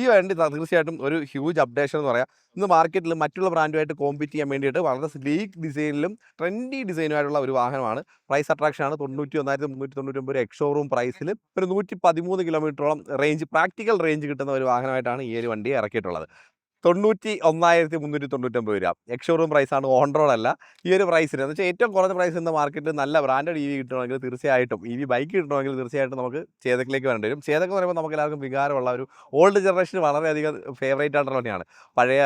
ഈ വണ്ടി തീർച്ചയായിട്ടും ഒരു ഹ്യൂജ് അപ്ഡേഷൻ എന്ന് പറയാം. ഇന്ന് മാർക്കറ്റിൽ മറ്റുള്ള ബ്രാൻഡുമായിട്ട് കോമ്പീറ്റ് ചെയ്യാൻ വേണ്ടിയിട്ട് വളരെ സ്ലീക്ക് ഡിസൈനിലും ട്രെൻഡി ഡിസൈനുമായിട്ടുള്ള ഒരു വാഹനമാണ്. പ്രൈസ് അട്രാക്ഷനാണ്. 91,399 എക്സ് ഷോറൂം പ്രൈസിൽ ഒരു 113 കിലോമീറ്ററോളം റേഞ്ച്, പ്രാക്ടിക്കൽ റേഞ്ച് കിട്ടുന്ന ഒരു വാഹനമായിട്ടാണ് ഈ ഒരു വണ്ടി ഇറക്കിയിട്ടുള്ളത്. 91,399 രൂപ. എക്സ് ഷോറൂം പ്രൈസാണ്, ഓൺ റോഡ് അല്ല. ഈ ഒരു പ്രൈസിന് എന്ന് വെച്ചാൽ ഏറ്റവും കുറഞ്ഞ പ്രൈസ് ഇന്ന് മാർക്കറ്റിൽ നല്ല ബ്രാൻഡഡ് ഇ വി കിട്ടണമെങ്കിൽ തീർച്ചയായിട്ടും ബൈക്ക് കിട്ടണമെങ്കിൽ തീർച്ചയായിട്ടും നമുക്ക് ചേതക്കിലേക്ക് വരേണ്ടി വരും. ചേതക്ക് എന്ന് പറയുമ്പോൾ നമുക്ക് എല്ലാവർക്കും വികാരമുള്ള ഒരു ഓൾഡ് ജനറേഷൻ വളരെയധികം ഫേവറേറ്റ് ആയിട്ടുള്ള വണ്ടിയാണ്. പഴയ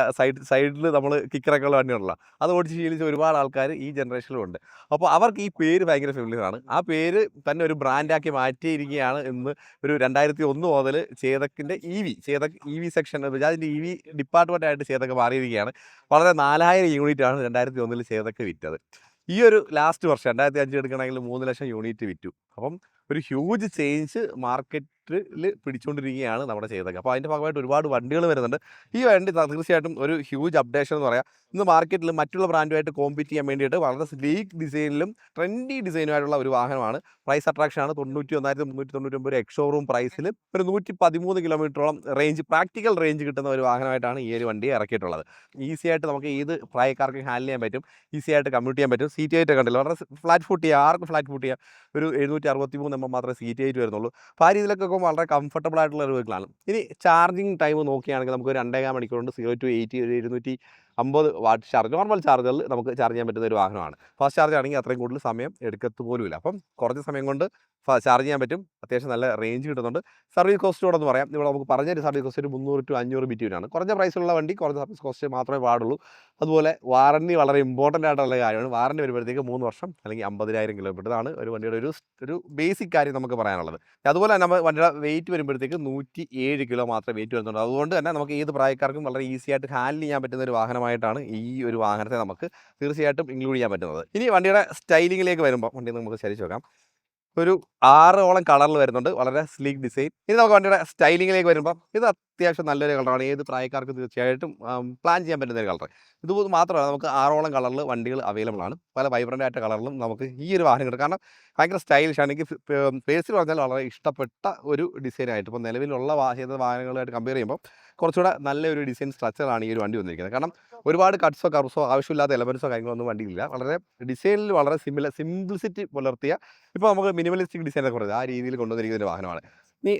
സൈഡിൽ നമ്മൾ കിക്കറൊക്കെ ഉള്ള വണ്ടിയാണല്ലോ. അത് ഓടിച്ച് ശീലിച്ച ഒരുപാട് ആൾക്കാർ ഈ ജനറേഷനിലും ഉണ്ട്. അപ്പോൾ അവർക്ക് ഈ പേര് ഭയങ്കര ഫെമിലിയറാണ്. ആ പേര് തന്നെ ഒരു ബ്രാൻഡാക്കി മാറ്റിയിരിക്കുകയാണ് ഇന്ന്. ഒരു 2001 മുതൽ ചേതക്കിൻ്റെ ചേതക് ഇ വി സെക്ഷൻ, ബജാജിൻ്റെ ഇ വി ഡിപ്പാർട്ട്മെൻറ്റായിട്ട് ചേതക്ക് മാറിയിരിക്കുകയാണ്. വളരെ 4000 യൂണിറ്റാണ് 2001 ചേതക്ക് വിറ്റത്. ഈ ഒരു ലാസ്റ്റ് വർഷം 2005 എടുക്കണമെങ്കിൽ 3 ലക്ഷം യൂണിറ്റ് വിറ്റു. അപ്പം ഒരു ഹ്യൂജ് ചേഞ്ച് മാർക്കറ്റിൽ പിടിച്ചുകൊണ്ടിരിക്കുകയാണ് നമ്മുടെ ചേതക്ക്. അപ്പോൾ അതിൻ്റെ ഭാഗമായിട്ട് ഒരുപാട് വണ്ടികൾ വരുന്നുണ്ട്. ഈ വണ്ടി തീർച്ചയായിട്ടും ഒരു ഹ്യൂജ് അപ്ഡേഷൻ എന്ന് പറയാം. ഇന്ന് മാർക്കറ്റിൽ മറ്റുള്ള ബ്രാൻഡുമായിട്ട് കോമ്പീറ്റ് ചെയ്യാൻ വേണ്ടിയിട്ട് വളരെ സ്ലീക്ക് ഡിസൈനിലും ട്രെൻഡി ഡിസൈനുമായിട്ടുള്ള ഒരു വാഹനമാണ്. പ്രൈസ് അട്രാക്ഷനാണ്. 91,399 എക്സ് ഷോറൂം പ്രൈസിൽ ഒരു 113 കിലോമീറ്ററോളം റേഞ്ച്, പ്രാക്ടിക്കൽ റേഞ്ച് കിട്ടുന്ന ഒരു വാഹനമായിട്ടാണ് ഈ ഒരു വണ്ടി ഇറക്കിയിട്ടുള്ളത്. ഈസി ആയിട്ട് നമുക്ക് ഏത് പ്രായക്കാർക്ക് ഹാൻഡിൽ ചെയ്യാൻ പറ്റും. ഈസി ആയിട്ട് കമ്മ്യൂട്ട് ചെയ്യാൻ പറ്റും. സീറ്റ് ഹൈറ്റ് കണ്ടില്ല, വളരെ ഫ്ലാറ്റ് ഫുട്ട് ചെയ്യാം, ആർക്കും ഫ്ലാറ്റ് ഫുട്ട് ചെയ്യാം. ഒരു 763 mm മാത്രമേ സീറ്റ് ഹൈറ്റ് വരുന്നുള്ളൂ. അപ്പോൾ ആ രീതിയിലൊക്കെ വളരെ കംഫർട്ടബിൾ ആയിട്ടുള്ള ഒരു വെഹിക്കിളാണ്. ഇനി ചാർജിങ് ടൈം നോക്കുകയാണെങ്കിൽ നമുക്ക് 2.5 മണിക്കൂറുണ്ട് 0 to 80 ഒരു 250 വാട്ട് ചാർജ്, നോർമൽ ചാർജറിൽ നമുക്ക് ചാർജ് ചെയ്യാൻ പറ്റുന്ന ഒരു വാഹനമാണ്. ഫാസ്റ്റ് ചാർജ് ആണെങ്കിൽ അത്രയും കൂടുതൽ സമയം എടുക്കത്ത് പോലുമില്ല. അപ്പം കുറച്ച് സമയം കൊണ്ട് ചാർജ് ചെയ്യാൻ പറ്റും. അത്യാവശ്യം നല്ല റേഞ്ച് കിട്ടുന്നുണ്ട്. സർവീസ് കോസ്റ്റോടെന്ന് പറയാം, ഇവിടെ നമുക്ക് പറഞ്ഞൊരു സർവീസ് കോസ്റ്റ് ഒരു 300 to 500 ബിറ്റ്വീനാണ്. കുറഞ്ഞ പ്രൈസിലുള്ള വണ്ടി കുറഞ്ഞ സർവീസ് കോസ്റ്റ് മാത്രമേ പാടുള്ളൂ. അതുപോലെ വാറണ്ടി വളരെ ഇമ്പോർട്ടൻ്റ് ആയിട്ടുള്ള കാര്യമാണ്. വാറണ്ടി വരുമ്പോഴത്തേക്ക് 3 വർഷം അല്ലെങ്കിൽ 50,000 കിലോമീറ്റർ. ഇതാണ് ഒരു വണ്ടിയുടെ ഒരു ബേസിക് കാര്യം നമുക്ക് പറയാനുള്ളത്. അതുപോലെ തന്നെ നമ്മൾ വണ്ടിയുടെ വെയിറ്റ് വരുമ്പോഴത്തേക്ക് 107 കിലോ മാത്രമേ വെയിറ്റ് വരുന്നുള്ളൂ. അതുകൊണ്ട് തന്നെ നമുക്ക് ഏത് പ്രായക്കാർക്കും വളരെ ഈസി ആയിട്ട് ഹാൻഡിൽ ചെയ്യാൻ പറ്റുന്ന ഒരു വാഹനമായിട്ടാണ് ഈ ഒരു വാഹനത്തെ നമുക്ക് തീർച്ചയായിട്ടും ഇൻക്ലൂഡ് ചെയ്യാൻ പറ്റുന്നത്. ഇനി വണ്ടിയുടെ സ്റ്റൈലിങ്ങിലേക്ക് വരുമ്പോൾ വണ്ടി നമുക്ക് ചരിച്ച് നോക്കാം. ഒരു 6ഓളം കളറിൽ വരുന്നുണ്ട്, വളരെ സ്ലീക്ക് ഡിസൈൻ. ഇനി നമുക്ക് വണ്ടിയുടെ സ്റ്റൈലിങ്ങിലേക്ക് വരുമ്പോൾ ഇത് അത്യാവശ്യം നല്ലൊരു കളറാണ്. ഏത് പ്രായക്കാർക്ക് തീർച്ചയായിട്ടും പ്ലാൻ ചെയ്യാൻ പറ്റുന്ന ഒരു കളർ. ഇത് മാത്രമല്ല, നമുക്ക് 6ഓളം കളറിൽ വണ്ടികൾ അവൈലബിൾ ആണ്. പല വൈബ്രൻ്റ് ആയിട്ട് കളറിലും നമുക്ക് ഈ ഒരു വാഹനം കിട്ടും. കാരണം ഭയങ്കര സ്റ്റൈലിഷാണ്. എനിക്ക് പേഴ്സണലി പറഞ്ഞാൽ വളരെ ഇഷ്ടപ്പെട്ട ഒരു ഡിസൈനായിട്ട്. ഇപ്പോൾ നിലവിലുള്ള വാഹനങ്ങളായിട്ട് കമ്പയർ ചെയ്യുമ്പോൾ കുറച്ചുകൂടെ നല്ലൊരു ഡിസൈൻ സ്ട്രക്ചറാണ് ഈ ഒരു വണ്ടി വന്നിരിക്കുന്നത്. കാരണം ഒരുപാട് കട്ട്സോ കർവ്സോ ആവശ്യമില്ലാത്ത എലമെൻസോ കാര്യങ്ങളൊന്നും വണ്ടിയില്ല. വളരെ ഡിസൈനിൽ വളരെ സിംപ്ലിസിറ്റി പുലർത്തിയ, ഇപ്പോൾ നമുക്ക് മിനിമലിസ്റ്റിക് ഡിസൈനൊക്കെ പറയുന്നത് ആ രീതിയിൽ കൊണ്ടുവന്നിരിക്കുന്ന ഒരു വാഹനമാണ്. ഇനി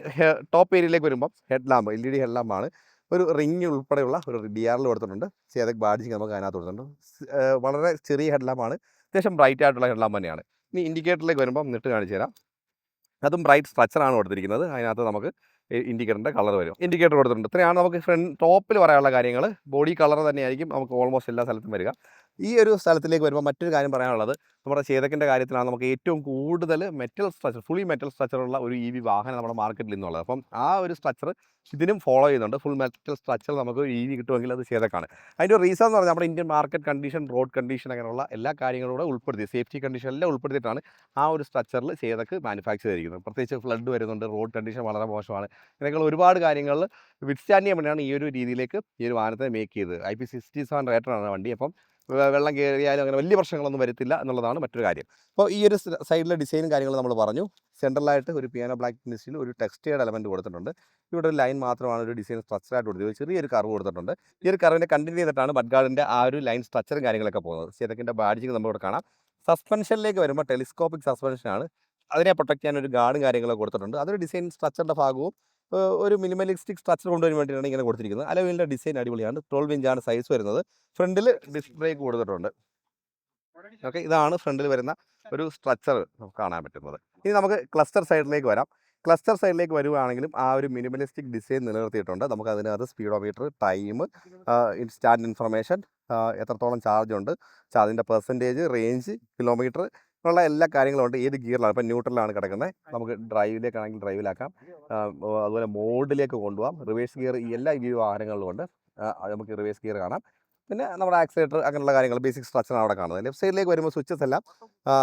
ടോപ്പ് ഏരിയയിലേക്ക് വരുമ്പോൾ ഹെഡ് ലാമ്പ്, LED ഹെഡ് ലാമ്പാണ്. ഒരു റിങ് ഉൾപ്പെടെയുള്ള ഒരു DRL കൊടുത്തിട്ടുണ്ട്. ചേതക് ബാഡ്ജിങ് നമുക്ക് അതിനകത്ത് കൊടുത്തിട്ടുണ്ട്. വളരെ ചെറിയ ഹെഡ് ലാമ്പാണ്. അത്യാവശ്യം ബ്രൈറ്റ് ആയിട്ടുള്ള ഹെഡ് ലാമ്പ് തന്നെയാണ്. ഇനി ഇൻഡിക്കേറ്ററിലേക്ക് വരുമ്പോൾ നിട്ട് കാണിച്ചു തരാം. അതും ബ്രൈറ്റ് സ്ട്രക്ചറാണ് കൊടുത്തിരിക്കുന്നത്. അതിനകത്ത് നമുക്ക് ഇൻഡിക്കേറ്ററിൻ്റെ കളർ വരും. ഇൻഡിക്കേറ്റർ കൊടുത്തിട്ടുണ്ട്. ഇത്രയാണ് നമുക്ക് ടോപ്പിൽ പറയാനുള്ള കാര്യങ്ങൾ. ബോഡി കളർ തന്നെയായിരിക്കും നമുക്ക് ഓൾമോസ്റ്റ് എല്ലാ സ്ഥലത്തും വരിക. ഈ ഒരു സ്ഥലത്തിലേക്ക് വരുമ്പോൾ മറ്റൊരു കാര്യം പറയാനുള്ളത്, നമ്മുടെ ചേതക്കിൻ്റെ കാര്യത്തിലാണ് നമുക്ക് ഏറ്റവും കൂടുതൽ ഫുള്ളി മെറ്റൽ സ്ട്രക്ചറുള്ള ഒരു EV വാഹനം നമ്മുടെ മാർക്കറ്റിൽ നിന്നുള്ളത്. അപ്പം ആ ഒരു സ്ട്രക്ചർ ഇതിനും ഫോളോ ചെയ്യുന്നുണ്ട്. ഫുൾ മെറ്റൽ സ്ട്രക്ചർ നമുക്ക് EV കിട്ടുമെങ്കിൽ അത് ചേതക്കാണ്. അതിൻ്റെ റീസൺ എന്ന് പറഞ്ഞാൽ നമ്മുടെ Indian market condition, road condition, അങ്ങനെയുള്ള എല്ലാ കാര്യങ്ങളും കൂടെ ഉൾപ്പെടുത്തി, സേഫ്റ്റി കണ്ടീഷൻ എല്ലാം ഉൾപ്പെടുത്തിയിട്ടാണ് ആ ഒരു സ്ട്രക്ചറിൽ ചേതക്ക് മാനുഫാക്ചർ ചെയ്തിരിക്കുന്നത്. പ്രത്യേകിച്ച് ഫ്ലഡ് വരുന്നുണ്ട്, റോഡ് കണ്ടീഷൻ വളരെ മോശമാണ്, ഇങ്ങനെയൊക്കെയുള്ള ഒരുപാട് കാര്യങ്ങളിൽ വിത്ത്സ്റ്റാൻഡ് ചെയ്യാൻ വേണ്ടിയാണ് ഈ ഒരു രീതിയിലേക്ക് ഈ ഒരു വാഹനത്തെ മേക്ക് ചെയ്തത്. IP67 റേറ്ററാണ് വണ്ടി. അപ്പം വെള്ളം കയറിയാലും അങ്ങനെ വലിയ പ്രശ്നങ്ങളൊന്നും വരത്തില്ല എന്നുള്ളതാണ് മറ്റൊരു കാര്യം. അപ്പോൾ ഈ ഒരു സൈഡിലെ ഡിസൈനും കാര്യങ്ങളും നമ്മൾ പറഞ്ഞു. സെൻട്രലായിട്ട് ഒരു പിയാനോ ബ്ലാക്ക് ഫിനിഷിൽ ഒരു ടെക്സ്റ്റേഡ് എലമെൻറ്റ് കൊടുത്തിട്ടുണ്ട്. ഇവിടെ ഒരു ലൈൻ മാത്രമാണ് ഒരു ഡിസൈൻ സ്ട്രക്ചറായിട്ട് കൊടുത്തത്. ചെറിയൊരു കർവ് കൊടുത്തിട്ടുണ്ട്. ഈ ഒരു കർവിനെ കണ്ടിന്യൂ ചെയ്തിട്ടാണ് ബഡ്ഗാർഡിൻ്റെ ആ ഒരു ലൈൻ സ്ട്രക്ചറും കാര്യങ്ങളൊക്കെ പോകുന്നത്. ചേതക്കിൻ്റെ ബാഡ്ജിങ് നമ്മളിവിടെ കാണാം. സസ്പെൻഷനിലേക്ക് വരുമ്പോൾ ടെലിസ്കോപ്പിക് സസ്പെൻഷനാണ്. അതിനെ പ്രൊട്ടക്ട് ചെയ്യാൻ ഒരു ഗാർഡും കാര്യങ്ങളൊക്കെ കൊടുത്തിട്ടുണ്ട്. അതൊരു ഡിസൈൻ സ്ട്രക്ചറിൻ്റെ ഭാഗവും ഒരു മിനിമലിസ്റ്റിക് സ്ട്രക്ചർ കൊണ്ടുവരാൻ വേണ്ടിയിട്ടാണ് ഇങ്ങനെ കൊടുത്തിരിക്കുന്നത്. അലോയിലിൻ്റെ ഡിസൈൻ അടിപൊളിയാണ്. 12 ഇഞ്ചാണ് സൈസ് വരുന്നത്. ഫ്രണ്ടിൽ ഡിസ്ക് ബ്രേക്ക് കൊടുത്തിട്ടുണ്ട്. ഓക്കെ, ഇതാണ് ഫ്രണ്ടിൽ വരുന്ന ഒരു സ്ട്രക്ചർ നമുക്ക് കാണാൻ പറ്റുന്നത്. ഇനി നമുക്ക് ക്ലസ്റ്റർ സൈഡിലേക്ക് വരാം. ക്ലസ്റ്റർ സൈഡിലേക്ക് വരുവാണെങ്കിലും ആ ഒരു മിനിമലിസ്റ്റിക് ഡിസൈൻ നിലനിർത്തിയിട്ടുണ്ട്. നമുക്ക് അതിനകത്ത് സ്പീഡോമീറ്റർ, ടൈം, സ്റ്റാൻഡ് ഇൻഫർമേഷൻ, എത്രത്തോളം ചാർജ് ഉണ്ട്, ചാർജിൻ്റെ പെർസെൻറ്റേജ്, റേഞ്ച്, കിലോമീറ്റർ ഉള്ള എല്ലാ കാര്യങ്ങളും ഉണ്ട്. ഏത് ഗിയറിലാണ്, ഇപ്പോൾ ന്യൂട്രലാണ് കിടക്കുന്നത്, നമുക്ക് ഡ്രൈവിലേക്കാണെങ്കിൽ ഡ്രൈവിലാക്കാം. അതുപോലെ മോഡിലേക്ക് കൊണ്ടുപോകാം. റിവേഴ്സ് ഗിയർ ഈ എല്ലാ വാഹനങ്ങളിലും ഉണ്ട്. നമുക്ക് റിവേഴ്സ് ഗിയർ കാണാം. പിന്നെ നമ്മുടെ ആക്സിലേറ്റർ, അങ്ങനെയുള്ള കാര്യങ്ങൾ ബേസിക് സ്ട്രക്ചറാണ് അവിടെ കാണുന്നത്. ലെഫ്റ്റ് സൈഡിലേക്ക് വരുമ്പോൾ സ്വിച്ചസ് എല്ലാം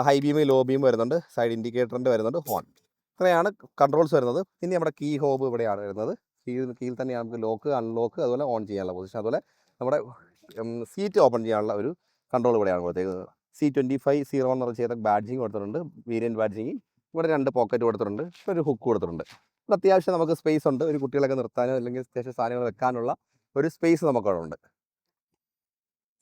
ഹൈ ബീം, ലോ ബീം വരുന്നുണ്ട്. സൈഡ് ഇൻഡിക്കേറ്ററിൻ്റെ വരുന്നുണ്ട്. ഹോൺ, ഇത്രയാണ് കൺട്രോൾസ് വരുന്നത്. ഇനി നമ്മുടെ കീ ഹോബ് ഇവിടെയാണ് വരുന്നത്. കീയിൽ തന്നെയാണ് നമുക്ക് ലോക്ക്, അൺലോക്ക്, അതുപോലെ ഓൺ ചെയ്യാനുള്ള പൊസിഷൻ. അതുപോലെ നമ്മുടെ സീറ്റ് ഓപ്പൺ ചെയ്യാനുള്ള ഒരു കൺട്രോൾ ഇവിടെയാണ് കൊടുത്തേക്കുന്നത്. C2501 എന്ന് ചെയ്ത ബാഡ്ജിങ് കൊടുത്തിട്ടുണ്ട്. Variant badging. ഇവിടെ 2 പോക്കറ്റ് കൊടുത്തിട്ടുണ്ട്. ഒരു ഹുക്ക് കൊടുത്തിട്ടുണ്ട്. അത്യാവശ്യം നമുക്ക് സ്പേസ് ഉണ്ട്. ഒരു കുട്ടികളൊക്കെ നിർത്താനോ അല്ലെങ്കിൽ അത്യാവശ്യം സാധനങ്ങൾ വെക്കാനുള്ള ഒരു സ്പേസ് നമുക്കവിടെ ഉണ്ട്.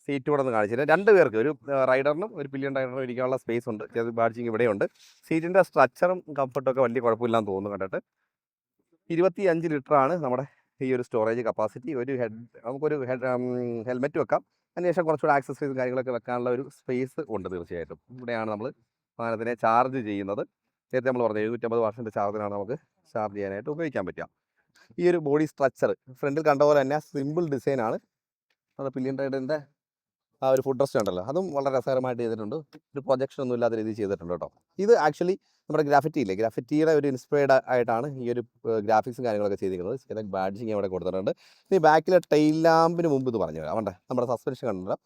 സീറ്റ് കൂടെ ഒന്ന് കാണിച്ചിട്ട് 2 പേർക്ക്, ഒരു റൈഡറിനും ഒരു പില്ലിയൻ റൈഡറിനും ഇരിക്കാനുള്ള സ്പേസ് ഉണ്ട്. ചെറിയ ബാഡ്ജിങ് ഇവിടെയുണ്ട്. സീറ്റിൻ്റെ സ്ട്രക്ചറും കംഫർട്ടും ഒക്കെ വലിയ കുഴപ്പമില്ലാന്ന് തോന്നുന്നു കണ്ടിട്ട്. 25 ലിറ്ററാണ് നമ്മുടെ ഈ ഒരു സ്റ്റോറേജ് കപ്പാസിറ്റി. നമുക്കൊരു ഹെൽമെറ്റ് വെക്കാം. അതിനുശേഷം കുറച്ചുകൂടെ ആക്സസറീസും കാര്യങ്ങളൊക്കെ വെക്കാനുള്ള ഒരു സ്പേസ് ഉണ്ട് തീർച്ചയായിട്ടും. ഇവിടെയാണ് നമ്മൾ വാഹനത്തിനെ ചാർജ് ചെയ്യുന്നത്. നേരത്തെ നമ്മൾ പറഞ്ഞു 750 വാട്ട്സിൻ്റെ ചാർജറാണ് നമുക്ക് ചാർജ് ചെയ്യാനായിട്ട് ഉപയോഗിക്കാൻ പറ്റുക. ഈ ഒരു ബോഡി സ്ട്രക്ചർ ഫ്രണ്ടിൽ കണ്ട പോലെ തന്നെ സിമ്പിൾ ഡിസൈനാണ്. നമ്മുടെ പില്ലിയൻ റൈഡറിൻ്റെ ആ ഒരു ഫുഡ് റെസ്റ്റ് ഉണ്ടല്ലോ, അതും വളരെ രസകരമായിട്ട് ചെയ്തിട്ടുണ്ട്. ഒരു പ്രൊജക്ഷൻ ഒന്നും ഇല്ലാത്ത രീതിയിൽ ചെയ്തിട്ടുണ്ട് കേട്ടോ. ഇത് ആക്ച്വലി നമ്മുടെ ഗ്രാഫിറ്റി ഇല്ലേ, ഗ്രാഫിറ്റിയുടെ ഒരു ഇൻസ്പയർഡ് ആയിട്ടാണ് ഈ ഒരു ഗ്രാഫിക്സും കാര്യങ്ങളൊക്കെ ചെയ്തിരിക്കുന്നത്. ചെയ്ത ബാഡ്ജിങ് അവിടെ കൊടുത്തിട്ടുണ്ട്. ഈ ബാക്കിലെ ടെയിൽ ലാമ്പിന് മുമ്പ് ഇത് പറഞ്ഞു തരാം. നമ്മുടെ സസ്പെൻഷൻ കണ്ടല്ലോ,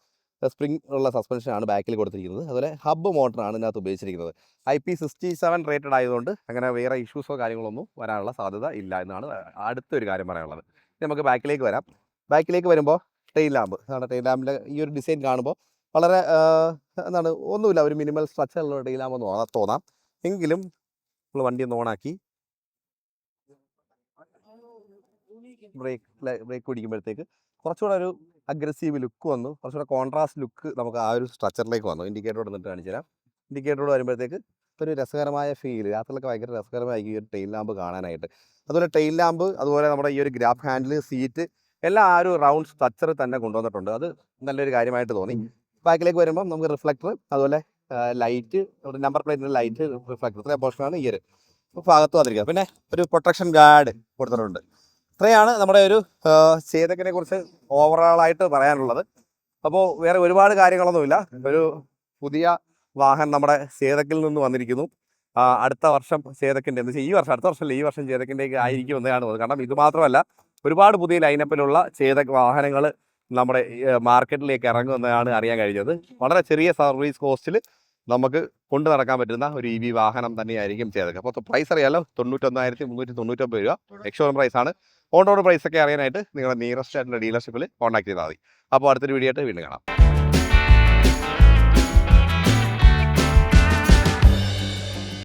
സ്പ്രിംഗ് ഉള്ള സസ്പെൻഷനാണ് ബാക്കിൽ കൊടുത്തിരിക്കുന്നത്. അതുപോലെ ഹബ്ബ് മോട്ടറാണ് ഇതിനകത്ത് ഉപയോഗിച്ചിരിക്കുന്നത്. IP67 റേറ്റഡ് ആയതുകൊണ്ട് അങ്ങനെ വേറെ ഇഷ്യൂസോ കാര്യങ്ങളൊന്നും വരാനുള്ള സാധ്യത ഇല്ല എന്നാണ് അടുത്തൊരു കാര്യം പറയാനുള്ളത്. നമുക്ക് ബാക്കിലേക്ക് വരാം. ബാക്കിലേക്ക് വരുമ്പോൾ ടെയിൽ ലാമ്പ്, ടെയിൽ ലാമ്പിൻ്റെ ഈ ഒരു ഡിസൈൻ കാണുമ്പോൾ വളരെ ഒന്നുമില്ല, ഒരു മിനിമൽ സ്ട്രക്ചറുള്ള ടെയിൽ ലാമ്പ് തോന്നാം. എങ്കിലും നമ്മൾ വണ്ടി ഒന്ന് ഓണാക്കി ബ്രേക്ക് പിടിക്കുമ്പോഴത്തേക്ക് കുറച്ചുകൂടെ ഒരു അഗ്രസീവ് ലുക്ക് വന്നു, കുറച്ചുകൂടെ കോൺട്രാസ്റ്റ് ലുക്ക് നമുക്ക് ആ ഒരു സ്ട്രക്ചറിലേക്ക് വന്നു. ഇൻഡിക്കേറ്ററോട് വന്നിട്ട് കാണിച്ചു തരാം. ഇൻഡിക്കേറ്ററോട് വരുമ്പോഴത്തേക്ക് ഒരു രസകരമായ ഫീൽ, രാത്രിയിലൊക്കെ ഭയങ്കര രസകരമായി ഈ ഒരു ടെയിൽ ലാമ്പ് കാണാനായിട്ട്. അതുപോലെ ടെയിൽ ലാമ്പ്, അതുപോലെ നമ്മുടെ ഈ ഒരു ഗ്രാബ് ഹാൻഡിൽ, സീറ്റ് എല്ലാം ആ ഒരു റൗണ്ട് സ്ട്രക്ചർ തന്നെ കൊണ്ടുവന്നിട്ടുണ്ട്. അത് നല്ലൊരു കാര്യമായിട്ട് തോന്നി. ബാക്കിലേക്ക് വരുമ്പോൾ നമുക്ക് റിഫ്ലക്ടർ, അതുപോലെ ലൈറ്റ്, നമ്പർ പ്ലേറ്റിൻ്റെ ലൈറ്റ്, റിഫ്ലക്ടർ, ഇത്രയും പോർഷനാണ് ഈ ഒരു ഭാഗത്ത് വന്നിരിക്കുന്നത്. പിന്നെ ഒരു പ്രൊട്ടക്ഷൻ ഗാർഡ് കൊടുത്തിട്ടുണ്ട്. ഇത്രയാണ് നമ്മുടെ ഒരു ചേതക്കിനെ കുറിച്ച് ഓവറോളായിട്ട് പറയാനുള്ളത്. അപ്പോൾ വേറെ ഒരുപാട് കാര്യങ്ങളൊന്നുമില്ല. ഒരു പുതിയ വാഹനം നമ്മുടെ ചേതക്കിൽ നിന്ന് വന്നിരിക്കുന്നു. അടുത്ത വർഷം ചേതക്കിൻ്റെ എന്ന് വെച്ചാൽ അടുത്ത വർഷമല്ല, ഈ വർഷം ചേതക്കിൻ്റെയൊക്കെ ആയിരിക്കും എന്നാണ് തോന്നുന്നത്. കാരണം ഇത് മാത്രമല്ല, ഒരുപാട് പുതിയ ലൈനപ്പിലുള്ള ചേതക് വാഹനങ്ങൾ നമ്മുടെ മാർക്കറ്റിലേക്ക് ഇറങ്ങുമെന്നാണ് അറിയാൻ കഴിഞ്ഞത്. വളരെ ചെറിയ സർവീസ് കോസ്റ്റിൽ നമുക്ക് കൊണ്ടു നടക്കാൻ പറ്റുന്ന ഒരു EV വാഹനം തന്നെയായിരിക്കും ചേതക്. അപ്പോൾ പ്രൈസ് അറിയാമല്ലോ, 91,399 രൂപ എക്സ്ഷോറൂം പ്രൈസാണ്. ഓൺ റോഡ് പ്രൈസൊക്കെ അറിയാനായിട്ട് നിങ്ങളുടെ നിയറസ്റ്റ് ആയിട്ടുള്ള ഡീലർഷിപ്പിൽ കോൺടാക്ട് ചെയ്താൽ മതി. അപ്പോൾ അടുത്തൊരു വീഡിയോ ആയിട്ട് വീണ്ടും കാണാം.